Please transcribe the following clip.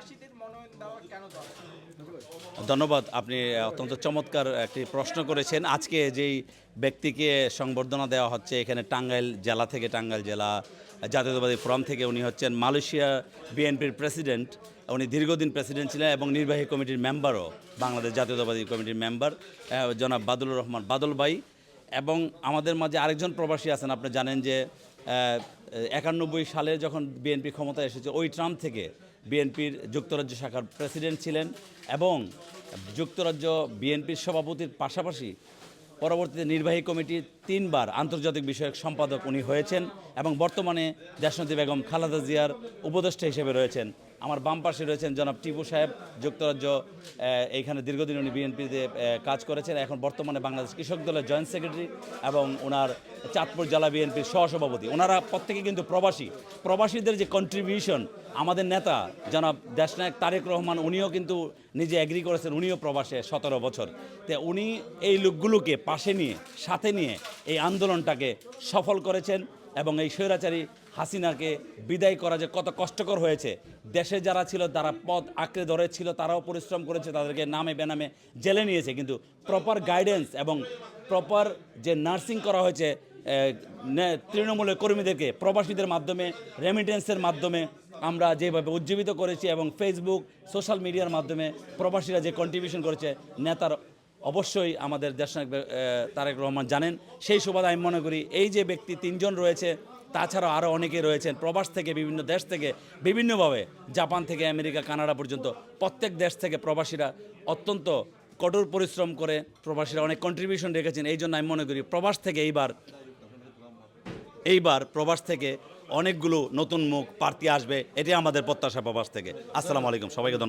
প্রবাসীদের মনোনয়ন দেওয়া কেন দরকার? ধন্যবাদ। আপনি অত্যন্ত চমৎকার একটি প্রশ্ন করেছেন। আজকে যেই ব্যক্তিকে সংবর্ধনা দেওয়া হচ্ছে এখানে টাঙ্গাইল জেলা থেকে, টাঙ্গাইল জেলা জাতীয়তাবাদী ফোরাম থেকে, উনি হচ্ছেন মালয়েশিয়া বিএনপির প্রেসিডেন্ট। উনি দীর্ঘদিন প্রেসিডেন্ট ছিলেন এবং নির্বাহী কমিটির মেম্বারও, বাংলাদেশ জাতীয়তাবাদী কমিটির মেম্বার জনাব বাদলুর রহমান বাদল ভাই। এবং আমাদের মাঝে আরেকজন প্রবাসী আছেন। আপনি জানেন যে 91 সালে যখন বিএনপি ক্ষমতায় এসেছে, ওই ট্রাম্প থেকে বিএনপির যুক্তরাজ্য শাখার প্রেসিডেন্ট ছিলেন এবং যুক্তরাজ্য বিএনপির সভাপতির পাশাপাশি পরবর্তীতে নির্বাহী কমিটির 3 বার আন্তর্জাতিক বিষয়ক সম্পাদক উনি হয়েছেন এবং বর্তমানে দেশনেত্রী বেগম খালেদা জিয়ার উপদেষ্টা হিসেবে রয়েছেন। আমার বাম পাশে রয়েছেন জনাব টিপু সাহেব, যুক্তরাজ্য এইখানে দীর্ঘদিন উনি বিএনপিতে কাজ করেছেন, এখন বর্তমানে বাংলাদেশ কৃষক দলের জয়েন্ট সেক্রেটারি এবং ওনার চাঁদপুর জেলা বিএনপির সহসভাপতি। ওনারা প্রত্যেকে কিন্তু প্রবাসী। প্রবাসীদের যে কন্ট্রিবিউশন, আমাদের নেতা জনাব দেশনায়ক তারেক রহমান উনিও কিন্তু নিজে এগ্রি করেছেন, উনিও প্রবাসে 17 বছর। তো উনি এই লোকগুলোকে পাশে নিয়ে, সাথে নিয়ে এই আন্দোলনটাকে সফল করেছেন এবং এই স্বৈরাচারী হাসিনাকে বিদায় করা যে কত কষ্টকর হয়েছে, দেশে যারা ছিল তারা পথ আঁকড়ে ধরেছিল, তারাও পরিশ্রম করেছে, তাদেরকে নামে বেনামে জেলে নিয়েছে, কিন্তু প্রপার গাইডেন্স এবং প্রপার যে নার্সিং করা হয়েছে তৃণমূলের কর্মীদেরকে প্রবাসীদের মাধ্যমে, রেমিটেন্সের মাধ্যমে আমরা যেভাবে উজ্জীবিত করেছি এবং ফেসবুক সোশ্যাল মিডিয়ার মাধ্যমে প্রবাসীরা যে কন্ট্রিবিউশন করেছে, নেতার অবশ্যই আমাদের দেশনায়ক তারেক রহমান জানেন। সেই সুবাদে আমি মনে করি এই যে ব্যক্তি 3 জন রয়েছে, তাছাড়াও আরও অনেকে রয়েছেন প্রবাস থেকে, বিভিন্ন দেশ থেকে, বিভিন্নভাবে জাপান থেকে আমেরিকা কানাডা পর্যন্ত প্রত্যেক দেশ থেকে প্রবাসীরা অত্যন্ত কঠোর পরিশ্রম করে প্রবাসীরা অনেক কন্ট্রিবিউশন রেখেছেন। এই জন্য আমি মনে করি প্রবাস থেকে এইবার প্রবাস থেকে অনেকগুলো নতুন মুখ প্রার্থী আসবে, এটাই আমাদের প্রত্যাশা প্রবাস থেকে। আসসালামু আলাইকুম, সবাইকে ধন্যবাদ।